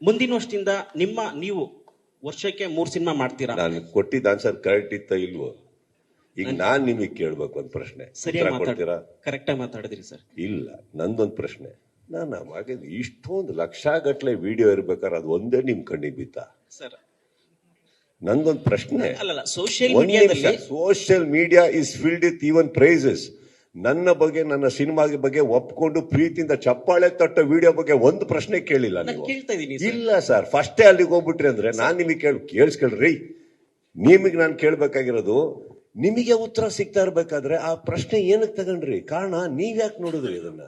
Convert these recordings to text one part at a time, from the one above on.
ಮುಂದಿನ ವರ್ಷದಿಂದ ನೀವು ವರ್ಷಕ್ಕೆ 3 ಸಿನಿಮಾ ಮಾಡ್ತೀರಾ? ನಾನು ಕೊಟ್ಟಿದ್ದ ಆನ್ಸರ್ ಕರೆಕ್ಟ್ ಇತ್ತ ಇಲ್ವೋ? ಈಗ ನಾನ್ ನಿಮಗೆ ಕೇಳ್ಬೇಕು ಒಂದು ಪ್ರಶ್ನೆ, ಸರಿಯಾಗಿ ಕೊಡ್ತೀರಾ? ಕರೆಕ್ಟ್ ಆಗಿ ಮಾತಾಡಿದ್ರಿ ಸರ್. ಇಲ್ಲ, ನಂದೊಂದು ಪ್ರಶ್ನೆ. ನಾನು ಅವಾಗ ಇಷ್ಟೊಂದು ಲಕ್ಷಗಟ್ಲೆ ವಿಡಿಯೋ ಇರ್ಬೇಕಾದ್ರೆ ಅದು ಒಂದೇ ನಿಮ್ ಕಣ್ಣಿಗೆ ಬಿತ್ತ ಸರ್? ನಂದೊಂದು ಪ್ರಶ್ನೆ. ಅಲ್ಲ, social media is filled with even praises. ನನ್ನ ಬಗ್ಗೆ, ನನ್ನ ಸಿನಿಮಾ ಬಗ್ಗೆ ಒಪ್ಕೊಂಡು ಪ್ರೀತಿಯಿಂದ ಚಪ್ಪಾಳೆ ತಟ್ಟೋ ವಿಡಿಯೋ ಬಗ್ಗೆ ಒಂದು ಪ್ರಶ್ನೆ ಕೇಳಿಲ್ಲ ನೀವು. ಇಲ್ಲ ಸರ್, ಫಸ್ಟೇ ಅಲ್ಲಿಗೆ ಹೋಗ್ಬಿಟ್ರಿ ಅಂದ್ರೆ ನಾನ್ ನಿಮಗೆ ಕೇಳಿಸ್ಕೊಳ್ರಿ. ನಿಮಗೆ ನಾನು ಕೇಳ್ಬೇಕಾಗಿರೋದು, ನಿಮಗೆ ಉತ್ತರ ಸಿಗ್ತಾ ಇರ್ಬೇಕಾದ್ರೆ ಆ ಪ್ರಶ್ನೆ ಏನಕ್ಕೆ ತಗೊಂಡ್ರಿ? ಕಾರಣ ನೀವ್ಯಾಕೆ ನೋಡಿದ್ರಿ ಇದನ್ನ?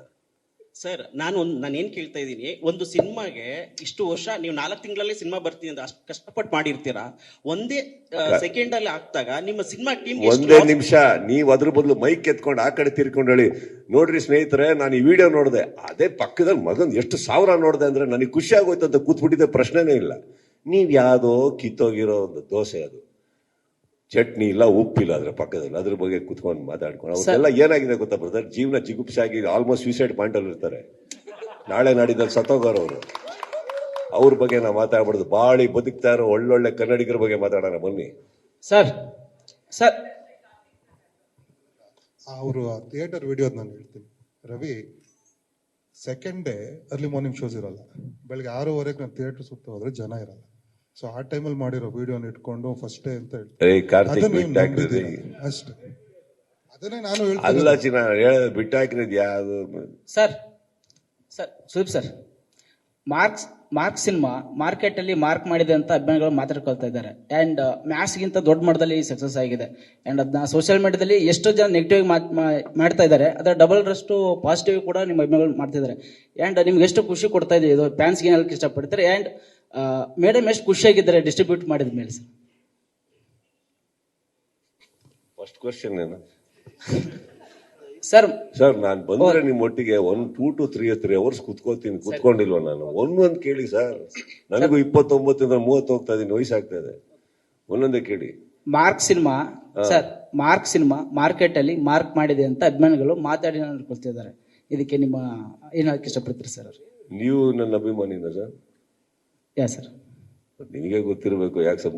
ಸರ್, ನಾನು ಏನ್ ಕೇಳ್ತಾ ಇದ್ದೀನಿ, ಒಂದು ಸಿನಿಮಾಗೆ ಇಷ್ಟು ವರ್ಷ ನೀವು 4 ತಿಂಗಳಲ್ಲಿ ಸಿನಿಮಾ ಬರ್ತೀನಿ ಅಂತ ಅಷ್ಟು ಕಷ್ಟಪಟ್ಟು ಮಾಡಿರ್ತೀರಾ. ಒಂದೇ ಸೆಕೆಂಡ್ ಅಲ್ಲಿ ಆಗ್ತಾಗ ನಿಮ್ಮ ಸಿನಿಮಾ ಟೀಮ್ ಒಂದೇ ನಿಮಿಷ ನೀವು ಅದ್ರ ಬದಲು ಮೈಕ್ ಎತ್ಕೊಂಡು ಆ ಕಡೆ ತಿರ್ಕೊಂಡು ಹೇಳಿ, ನೋಡ್ರಿ ಸ್ನೇಹಿತರೆ, ನಾನು ಈ ವಿಡಿಯೋ ನೋಡಿದೆ, ಅದೇ ಪಕ್ಕದಲ್ಲಿ ಮಗನ್ ಎಷ್ಟು 1000 ನೋಡಿದೆ ಅಂದ್ರೆ ನನಗೆ ಖುಷಿ ಆಗೋಯ್ತು ಅಂತ ಕೂತ್ಬಿಟ್ಟಿದ್ದೆ, ಪ್ರಶ್ನೆನೇ ಇಲ್ಲ. ನೀವ್ ಯಾವ್ದೋ ಕಿತ್ತೋಗಿರೋ ಒಂದು ದೋಸೆ, ಅದು ಚಟ್ನಿ ಇಲ್ಲ, ಉಪ್ಪಿಲ್ಲ ಅದ್ರ ಪಕ್ಕದಲ್ಲಿ, ಅದ್ರ ಬಗ್ಗೆ ಕುತ್ಕೊಂಡು ಮಾತಾಡ್ಕೊಂಡು ಅವ್ರಿಗೆಲ್ಲ ಏನಾಗಿದೆ ಗೊತ್ತಾ ಬ್ರದರ್? ಜೀವನ ಜಿಗುಪ್ಸಾಗಿ ಆಲ್ಮೋಸ್ಟ್ ಸೂಸೈಡ್ ಪಾಯಿಂಟ್ ಅಲ್ಲಿ ಇರ್ತಾರೆ. ನಾಳೆ ನಾಡಿದ್ದಲ್ಲಿ ಸತ್ತೋಗೋರವ್ರು. ಅವ್ರ ಬಗ್ಗೆ ನಾವು ಮಾತಾಡ್ಬಾರ್ದು. ಬಾಳಿ ಬದುಕ್ತಾ ಇರೋ ಒಳ್ಳೊಳ್ಳೆ ಕನ್ನಡಿಗರ ಬಗ್ಗೆ ಮಾತಾಡೋಣ ಬನ್ನಿ. ಸರ್ ಅವರು ಥಿಯೇಟರ್ ವಿಡಿಯೋದ್ ನಾನು ಹೇಳ್ತೀನಿ Ravi. Second day early morning shows ಇರಲ್ಲ, ಬೆಳಗ್ಗೆ 6:30 ನಾನು ಥಿಯೇಟರ್ ಸುತ್ತ ಹೋದ್ರೆ ಜನ ಇರಲ್ಲ. ಸೊ ಆ ಟೈಮಲ್ಲಿ ಮಾಡಿರೋ ವಿಡಿಯೋನ ಇಟ್ಕೊಂಡು ಫಸ್ಟ್ ಡೇ ಅಂತ ಹೇಳ್ತೀನಿ ಅಷ್ಟೇ. ಅದನ್ನೇ ನಾನು ಅಲ್ಲ ಚಿನ್ನ ಹೇಳ ಬಿಟ್ಟು ಹಾಕಿರೋದು ಯಾವುದು? Sir Sudeep sir, mark cinema market ಅಲ್ಲಿ ಮಾರ್ಕ್ ಮಾಡಿದೆ ಅಂತ ಅಭಿಮಾನಿಗಳು ಮಾತಾಡ್ಕೊಳ್ತಾ ಇದ್ದಾರೆ. ಅಂಡ್ ಮ್ಯಾಕ್ಸ್ಗಿಂತ ದೊಡ್ಡ ಮಟ್ಟದಲ್ಲಿ ಸಕ್ಸಸ್ ಆಗಿದೆ. ಅಂಡ್ ಅದನ್ನ ಸೋಷಿಯಲ್ ಮೀಡಿಯಾದಲ್ಲಿ ಎಷ್ಟೋ ಜನ ನೆಗೆಟಿವ್ ಮಾಡ್ತಾ ಇದ್ದಾರೆ, ಅದರ ಡಬಲ್ ರಷ್ಟು ಪಾಸಿಟಿವ್ ಕೂಡ ನಿಮ್ಮ ಅಭಿಮಾನಿಗಳು ಮಾಡ್ತಿದ್ದಾರೆ. ಅಂಡ್ ನಿಮ್ಗೆ ಎಷ್ಟು ಖುಷಿ ಕೊಡ್ತಾ ಇದೆ ಇದು? ಫ್ಯಾನ್ಸ್ಗೆ ಏನ್ ಹೇಳಕ್ ಇಷ್ಟಪಡ್ತಾರೆ? ಅಂಡ್ ಮೇಡಮ್ ಎಷ್ಟು ಖುಷಿಯಾಗಿದ್ದಾರೆ ಡಿಸ್ಟ್ರಿಬ್ಯೂಟ್ ಮಾಡಿದ ಮೇಲೆ? ಫಸ್ಟ್ ಕ್ವಶನ್ ಏನು ಸರ್? ನಾನು ಬಂದ್ರೆ ನಿಮ್ ಒಟ್ಟಿಗೆ 2 to 3 hours ಕುತ್ಕೊಂಡಿಲ್ವ ನಾನು? ಒಂದೊಂದ್ ಕೇಳಿ ಸರ್. ನನಗೂ 29 30 ಹೋಗ್ತಾ ಇದೀನಿ, ವಯಸ್ಸಾಗ್ತಾ ಇದೆ. ಒಂದೊಂದೇ ಕೇಳಿ. ಮಾರ್ಕ್ ಸಿನಿಮಾ ಮಾರ್ಕೆಟ್ ಅಲ್ಲಿ ಮಾರ್ಕ್ ಮಾಡಿದೆ ಅಂತ ಅಭಿಮಾನಿಗಳು ಮಾತಾಡಿ ಅನ್ಕೊಳ್ತಿದ್ದಾರೆ. ಇದಕ್ಕೆ ನಿಮ್ಮ ಏನ್ ಹೇಳಕ್ ಇಷ್ಟಪಡ್ತೀರಿ ಸರ್? ನೀವು ನನ್ನ ಅಭಿಮಾನಿನ ಸರ್? ಯಾ ಸರ್. ನಿಮಗೆ ಗೊತ್ತಿರಬೇಕು ಯಾಕೆ ಸರ್.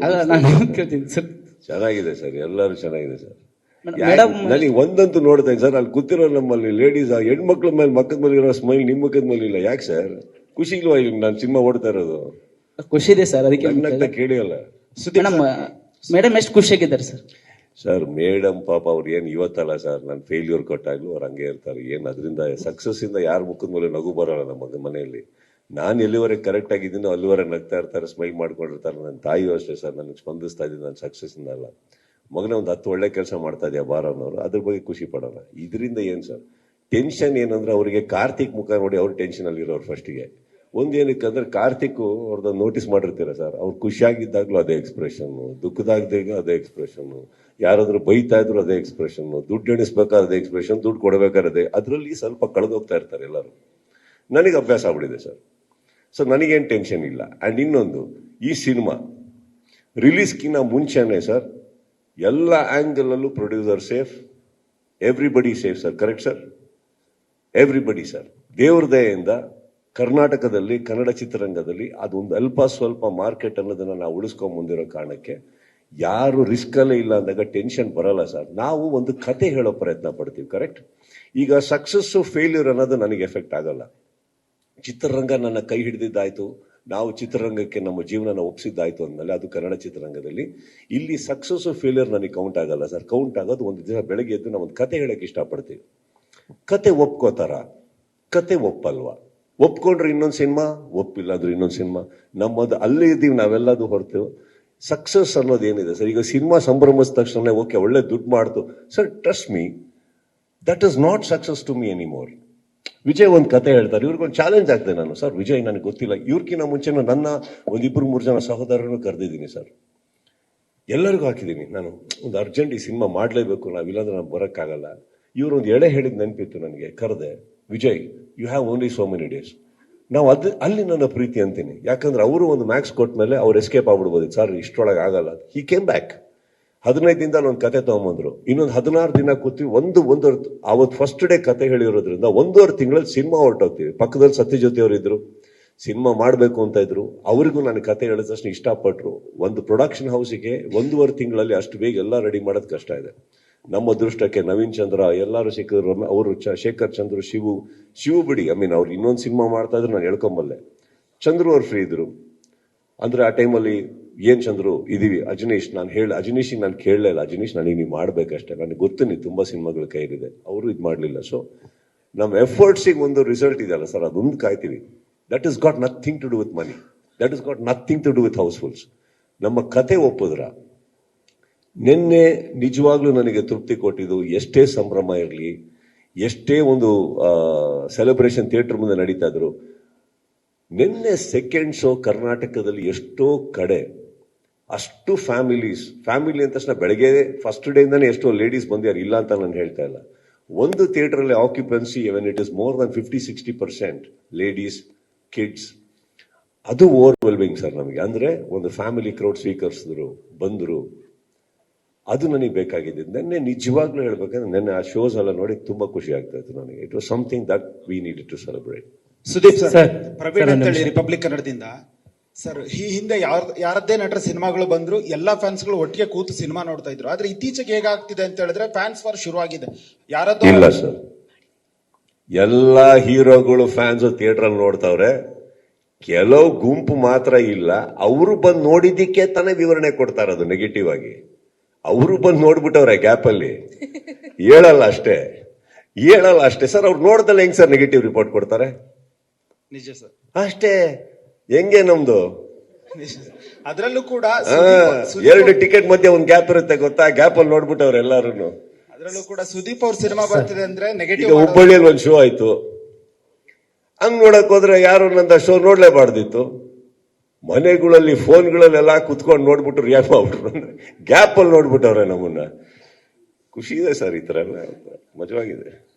ಚೆನ್ನಾಗಿದೆ ಸರ್, ಎಲ್ಲರೂ ಚೆನ್ನಾಗಿದೆ ಸರ್. ನನಗೆ ಒಂದಂತೂ ನೋಡ್ತೇನೆ ಸರ್, ಅಲ್ಲಿ ಕೂತಿರೋ ನಮ್ಮಲ್ಲಿ ಲೇಡೀಸ್ ಹೆಣ್ಮಕ್ಳ ಮೇಲೆ ಮಕ್ಕದ ಮೇಲೆ ಇರೋ ಸ್ಮೈಲ್ ನಿಮ್ಮ ಮಕ್ಕದ ಮೇಲೆ ಇಲ್ಲ. ಯಾಕೆ ಸರ್? ಖುಷಿ ಇಲ್ವಾ ಈಗ ನಾನು ಸಿನಿಮಾ ಓಡ್ತಾ ಇರೋದು? ಖುಷಿ ಇದೆ ಸರ್, ಅದಕ್ಕೆ ಕೇಳಿ ಅಲ್ಲ. ಮೇಡಮ್ ಎಷ್ಟು ಖುಷಿಯಾಗಿದ್ದಾರೆ ಸರ್? ಸರ್ ಮೇಡಮ್ ಪಾಪ ಅವ್ರು ಏನ್ ಇವತ್ತಲ್ಲ ಸರ್, ನಾನು ಫೇಲ್ಯೂರ್ ಕೊಟ್ಟಾಗ್ಲೂ ಅವ್ರು ಹಂಗೆ ಇರ್ತಾರೆ. ಏನ್ ಅದರಿಂದ ಸಕ್ಸಸ್ ಇಂದ ಯಾರ ಮುಖದ ಮೇಲೆ ನಗು ಬರೋಲ್ಲ ನಮ್ಮ ಮನೆಯಲ್ಲಿ. ನಾನು ಎಲ್ಲಿವರೆಗೆ ಕರೆಕ್ಟ್ ಆಗಿದ್ದೀನೋ ಅಲ್ಲಿವರೆಗೆ ನಗ್ತಾ ಇರ್ತಾರೆ, ಸ್ಮೈಲ್ ಮಾಡ್ಕೊಂಡಿರ್ತಾರೆ. ನನ್ನ ತಾಯಿಯೂ ಅಷ್ಟೇ ಸರ್, ನನಗೆ ಸ್ಪಂದಿಸ್ತಾ ಇದ್ದೀನಿ ನಾನು ಸಕ್ಸಸ್ ಇಂದ ಅಲ್ಲ. ಮಗನೇ ಒಂದು 10 ಒಳ್ಳೆ ಕೆಲಸ ಮಾಡ್ತಾ ಇದೆಯಾ ಬಾರ ಅನ್ನೋರು, ಅದ್ರ ಬಗ್ಗೆ ಖುಷಿ ಪಡೋಣ. ಇದರಿಂದ ಏನ್ ಸರ್ ಟೆನ್ಷನ್ ಏನಂದ್ರೆ, ಅವರಿಗೆ ಕಾರ್ತಿಕ್ ಮುಖ ನೋಡಿ ಅವ್ರು ಟೆನ್ಷನ್ ಅಲ್ಲಿ ಇರೋರು. ಫಸ್ಟ್ಗೆ ಏನಕ್ಕಂದ್ರೆ ಕಾರ್ತಿಕ್ ಅವ್ರದ್ದು ನೋಟಿಸ್ ಮಾಡಿರ್ತೀರ ಸರ್, ಅವ್ರು ಖುಷಿಯಾಗಿದ್ದಾಗ್ಲೂ ಅದೇ ಎಕ್ಸ್ಪ್ರೆಷನ್, ದುಃಖದಾಗ್ದಾಗ ಅದೇ ಎಕ್ಸ್ಪ್ರೆಷನ್, ಯಾರಾದ್ರೂ ಬೈತಾ ಇದ್ರು ಅದೇ ಎಕ್ಸ್ಪ್ರೆಷನ್, ದುಡ್ಡು ಎಣಿಸ್ಬೇಕಾದ್ರೆ ಅದೇ ಎಕ್ಸ್ಪ್ರೆಷನ್, ದುಡ್ಡು ಕೊಡಬೇಕಾದ್ರೆ ಅದರಲ್ಲಿ ಸ್ವಲ್ಪ ಕಳೆದೋಗ್ತಾ ಇರ್ತಾರೆ ಎಲ್ಲರೂ. ನನಗೆ ಅಭ್ಯಾಸ ಆಗ್ಬಿಟ್ಟಿದೆ ಸರ್. ಸೊ ನನಗೇನು ಟೆನ್ಷನ್ ಇಲ್ಲ. ಅಂಡ್ ಇನ್ನೊಂದು, ಈ ಸಿನಿಮಾ ರಿಲೀಸ್ಗಿನ್ನ ಮುಂಚೆನೆ ಸರ್ ಎಲ್ಲ ಆಂಗಲ್ ಅಲ್ಲೂ producer safe, everybody safe sir. Correct sir? Everybody sir. ದೇವ್ರ ದಯೆಯಿಂದ ಕರ್ನಾಟಕದಲ್ಲಿ ಕನ್ನಡ ಚಿತ್ರರಂಗದಲ್ಲಿ ಅದೊಂದು ಅಲ್ಪ ಸ್ವಲ್ಪ ಮಾರ್ಕೆಟ್ ಅನ್ನೋದನ್ನ ನಾವು ಉಳಿಸ್ಕೊಂಡ್ ಮುಂದಿರೋ ಕಾರಣಕ್ಕೆ ಯಾರು ರಿಸ್ಕ್ ಅಲ್ಲೇ ಇಲ್ಲ ಅಂದಾಗ ಟೆನ್ಷನ್ ಬರಲ್ಲ ಸರ್. ನಾವು ಒಂದು ಕತೆ ಹೇಳೋ ಪ್ರಯತ್ನ ಪಡ್ತೀವಿ. ಕರೆಕ್ಟ್? ಈಗ ಸಕ್ಸಸ್ ಫೇಲ್ಯೂರ್ ಅನ್ನೋದು ನನಗೆ ಎಫೆಕ್ಟ್ ಆಗಲ್ಲ. ಚಿತ್ರರಂಗ ನನ್ನ ಕೈ ಹಿಡಿದಿದ್ದಾಯ್ತು, ನಾವು ಚಿತ್ರರಂಗಕ್ಕೆ ನಮ್ಮ ಜೀವನ ಒಪ್ಪಿಸಿದ್ದಾಯ್ತು ಅಂದಮೇಲೆ ಅದು ಕನ್ನಡ ಚಿತ್ರರಂಗದಲ್ಲಿ. ಇಲ್ಲಿ ಸಕ್ಸಸ್ ಫೇಲ್ಯೂರ್ ನನಗೆ ಕೌಂಟ್ ಆಗಲ್ಲ ಸರ್. ಕೌಂಟ್ ಆಗೋದು ಒಂದು ದಿವಸ ಬೆಳಗ್ಗೆ ಎದ್ದು ನಾವು ಒಂದು ಕತೆ ಹೇಳಕ್ಕೆ ಇಷ್ಟಪಡ್ತೀವಿ. ಕತೆ ಒಪ್ಕೋತಾರ? ಕತೆ ಒಪ್ಪಲ್ವಾ? ಒಪ್ಕೊಂಡ್ರೆ ಇನ್ನೊಂದು ಸಿನಿಮಾ, ಒಪ್ಪಿಲ್ಲ ಅಂದ್ರೆ ಇನ್ನೊಂದು ಸಿನಿಮಾ. ನಮ್ಮದು ಅಲ್ಲೇ ಇದ್ದೀವಿ ನಾವೆಲ್ಲದು ಹೊರತು ಸಕ್ಸಸ್ ಅನ್ನೋದು ಏನಿದೆ ಸರ್. ಈಗ ಸಿನಿಮಾ ಸಂಭ್ರಮಿಸಿದ ತಕ್ಷಣ ಓಕೆ ಒಳ್ಳೆ ದುಡ್ಡು ಮಾಡ್ತು sir, trust me, that is not success to me anymore. Vijay ಒಂದು ಕತೆ ಹೇಳ್ತಾರೆ, ಇವ್ರಿಗೊಂದು ಚಾಲೆಂಜ್ ಆಗ್ತದೆ. ನಾನು ಸರ್ ವಿಜಯ್ ನನಗೆ ಗೊತ್ತಿಲ್ಲ, ಇವ್ರಿಗಿನ್ನ ಮುಂಚೆನೂ ನನ್ನ 1-2-3 ಜನ ಸಹೋದರರನ್ನು ಕರೆದಿದ್ದೀನಿ ಸರ್, ಎಲ್ಲರಿಗೂ ಹಾಕಿದ್ದೀನಿ. ನಾನು ಒಂದು ಅರ್ಜೆಂಟ್ ಈ ಸಿನಿಮಾ ಮಾಡಲೇಬೇಕು, ನಾವಿಲ್ಲಾಂದ್ರೆ ನಾನು ಬರೋಕ್ಕಾಗಲ್ಲ. ಇವರು ಒಂದು ಎಳೆ ಹೇಳಿದ ನೆನಪಿತ್ತು ನನಗೆ, ಕರೆದೆ, Vijay you have only so many days. ನಾವು ಅಲ್ಲಿ ನನ್ನ ಪ್ರೀತಿ ಅಂತೀನಿ. ಯಾಕಂದ್ರೆ ಅವರು ಒಂದು ಮ್ಯಾಕ್ಸ್ ಕೊಟ್ಟ ಮೇಲೆ ಅವ್ರು ಎಸ್ಕೇಪ್ ಆಗ್ಬಿಡ್ಬೋದು ಸರ್, ಇಷ್ಟೊಳಗೆ ಆಗಲ್ಲ. He came back. 15 ದಿನದಲ್ಲಿ ಒಂದು ಕತೆ ತಗೊಂಬಂದ್ರು. ಇನ್ನೊಂದು 16 ದಿನ ಕೂತೀವಿ. ಅವತ್ತು ಫಸ್ಟ್ ಡೇ ಕತೆ ಹೇಳಿರೋದ್ರಿಂದ 1.5 ತಿಂಗಳಲ್ಲಿ ಸಿನಿಮಾ ಹೊರಟೋಗ್ತೀವಿ. ಪಕ್ಕದಲ್ಲಿ ಸತ್ಯಜ್ಯೋತಿ ಅವರು ಇದ್ರು, ಸಿನಿಮಾ ಮಾಡಬೇಕು ಅಂತ ಇದ್ರು. ಅವರಿಗೂ ನಾನು ಕತೆ ಹೇಳಿದ ತಕ್ಷಣ ಇಷ್ಟಪಟ್ಟರು. ಒಂದು ಪ್ರೊಡಕ್ಷನ್ ಹೌಸಿಗೆ 1.5 ತಿಂಗಳಲ್ಲಿ ಅಷ್ಟು ಬೇಗ ಎಲ್ಲ ರೆಡಿ ಮಾಡೋದು ಕಷ್ಟ ಇದೆ. ನಮ್ಮ ಅದೃಷ್ಟಕ್ಕೆ ನವೀನ್ ಚಂದ್ರ ಎಲ್ಲರೂ ಸಿಕ್ಕಿದ್ರು. ಅವರು ಶೇಖರ್ ಚಂದ್ರು, ಶಿವು ಬಿಡಿ, ಅವ್ರು ಇನ್ನೊಂದು ಸಿನಿಮಾ ಮಾಡ್ತಾ ಇದ್ರು, ನಾನು ಹೇಳ್ಕೊಂಬಲ್ಲೆ. ಚಂದ್ರು ಅವ್ರು ಫ್ರೀ ಇದ್ರು. ಅಂದ್ರೆ ಆ ಟೈಮಲ್ಲಿ ಏನ್ ಚಂದ್ರು ಇದೀವಿ, ಅಜನೀಶ್ ನಾನು ಕೇಳಲೇ ಇಲ್ಲ. ಅಜನೀಶ್ ನನಗೆ ನೀವು ಮಾಡ್ಬೇಕಷ್ಟೇ, ನನಗೆ ಗೊತ್ತು ನೀವು ತುಂಬಾ ಸಿನಿಮಾಗಳ ಕೈಲಿದೆ. ಅವರು ಇದು ಮಾಡಲಿಲ್ಲ. ಸೊ ನಮ್ಮ ಎಫರ್ಟ್ಸಿಗೆ ಒಂದು ರಿಸಲ್ಟ್ ಇದೆಯಲ್ಲ ಸರ್, ಅದೊಂದು ಕಾಯ್ತೀವಿ. That is got nothing to do with money, that is got nothing to do with housefuls. ನಮ್ಮ ಕತೆ ಒಪ್ಪಿದ್ರ ನಿನ್ನೆ ನಿಜವಾಗ್ಲೂ ನನಗೆ ತೃಪ್ತಿ ಕೊಟ್ಟಿದ್ದು. ಎಷ್ಟೇ ಸಂಭ್ರಮ ಇರಲಿ, ಎಷ್ಟೇ ಒಂದು ಸೆಲೆಬ್ರೇಷನ್ ಥಿಯೇಟರ್ ಮುಂದೆ ನಡೀತಾ ಇದ್ರು, ನಿನ್ನೆ ಸೆಕೆಂಡ್ ಶೋ ಕರ್ನಾಟಕದಲ್ಲಿ ಎಷ್ಟೋ ಕಡೆ ಅಷ್ಟು ಫ್ಯಾಮಿಲಿ ಅಂದ ತಕ್ಷಣ ಬೆಳಗ್ಗೆ ಫಸ್ಟ್ ಡೇ ಇಂದಾನೆ ಎಷ್ಟೋ ಲೇಡೀಸ್ ಬಂದಿದ್ದಾರೆ, ಇಲ್ಲ ಅಂತ ನಾನು ಹೇಳ್ತಾ ಇಲ್ಲ. ಒಂದು ಥಿಯೇಟರ್ ಅಲ್ಲಿ occupancy when it is more than 50-60% ladies, kids, ಅದು ಓವರ್ವೆಲ್ಮಿಂಗ್ ಸರ್ ನಮಗೆ. ಅಂದ್ರೆ ಒಂದು ಫ್ಯಾಮಿಲಿ ಕ್ರೌಡ್ ಸ್ವೀಕರಿಸಿದ್ರು, ಬಂದ್ರು, ಅದು ನನಗೆ ಬೇಕಾಗಿದೆ. ನಿನ್ನೆ ನಿಜವಾಗ್ಲೂ ಹೇಳ್ಬೇಕಂದ್ರೆ ನಿನ್ನೆ ಆ ಶೋಸ್ ಎಲ್ಲ ನೋಡಿ ತುಂಬಾ ಖುಷಿ ಆಗ್ತಾ ಇತ್ತು ನನಗೆ. It was something that we needed to celebrate. Sudeep sir, sir, Praveen ಅಂತೇಳಿ ರಿಪಬ್ಲಿಕ್ ಕನ್ನಡದಿಂದ. ಸರ್, ಈ ಹಿಂದೆ ಯಾರದ್ದೇ ನಟರ ಸಿನಿಮಾಗಳು ಬಂದ್ರು ಎಲ್ಲಾ ಫ್ಯಾನ್ಸ್ಗಳು ಒಟ್ಟಿಗೆ ಕೂತು ಸಿನಿಮಾ ನೋಡ್ತಾ ಇದ್ರು. ಆದ್ರೆ ಇತ್ತೀಚೆಗೆ ಹೇಗಾಗ್ತಿದೆ ಅಂತ ಹೇಳಿದ್ರೆ ಫ್ಯಾನ್ಸ್ ವಾರ್ ಶುರು ಆಗಿದೆ. ಯಾರದ್ದು ಇಲ್ಲ ಸರ್, ಎಲ್ಲಾ ಹೀರೋಗಳು ಫ್ಯಾನ್ಸ್ ಥಿಯೇಟರ್ ಅಲ್ಲಿ ನೋಡ್ತಾವ್ರೆ. ಕೆಲವು ಗುಂಪು ಮಾತ್ರ ಇಲ್ಲ. ಅವರು ಬಂದು ನೋಡಿದ್ದಕ್ಕೆ ತಾನೇ ವಿವರಣೆ ಕೊಡ್ತಾ ಇರೋದು ನೆಗೆಟಿವ್ ಆಗಿ. ಅವರು ಬಂದು ನೋಡ್ಬಿಟ್ಟವ್ರೆ ಗ್ಯಾಪ್ ಅಲ್ಲಿ, ಹೇಳಲ್ಲ ಅಷ್ಟೇ ಸರ್. ಅವ್ರು ನೋಡ್ದಲ್ಲ ಹೆಂಗ್ ಸರ್ ನೆಗೆಟಿವ್ ರಿಪೋರ್ಟ್ ಕೊಡ್ತಾರೆ? ನಿಜ ಸರ್, ಅಷ್ಟೇ. ಹೆಂಗೆ ನಮ್ದು ಅದರಲ್ಲೂ ಕೂಡ 2 ಟಿಕೆಟ್ ಮಧ್ಯೆ ಒಂದ್ ಗ್ಯಾಪ್ ಇರುತ್ತೆ ಗೊತ್ತಾ? ಗ್ಯಾಪ್ ಅಲ್ಲಿ ನೋಡ್ಬಿಟ್ಟವ್ರೆ ಎಲ್ಲಾರು. ಅದರಲ್ಲೂ ಕೂಡ ಸುದೀಪ್ ಅವ್ರ ಸಿನಿಮಾ ಬರ್ತಿದೆ ಅಂದ್ರೆ ಈಗ ನೆಗೆಟಿವ್. ಹುಬ್ಬಳ್ಳಿಯಲ್ಲಿ ಒಂದ್ ಶೋ ಆಯ್ತು, ಹಂಗ್ ನೋಡಕ್ ಹೋದ್ರೆ ಯಾರು ನಂದ ಶೋ ನೋಡ್ಲೇಬಾರ್ದಿತ್ತು. ಮನೆಗಳಲ್ಲಿ ಫೋನ್ಗಳಲ್ಲೆಲ್ಲ ಕುತ್ಕೊಂಡು ನೋಡ್ಬಿಟ್ಟು ರಿಯಾಕ್ಟ್ ಮಾಡ್ಬಿಟ್ರು. ಗ್ಯಾಪ್ ಅಲ್ಲಿ ನೋಡ್ಬಿಟ್ಟವ್ರೆ ನಮ್ಮನ್ನ. ಖುಷಿ ಇದೆ ಸರ್, ಈ ತರ ಎಲ್ಲ ಮಜವಾಗಿದೆ.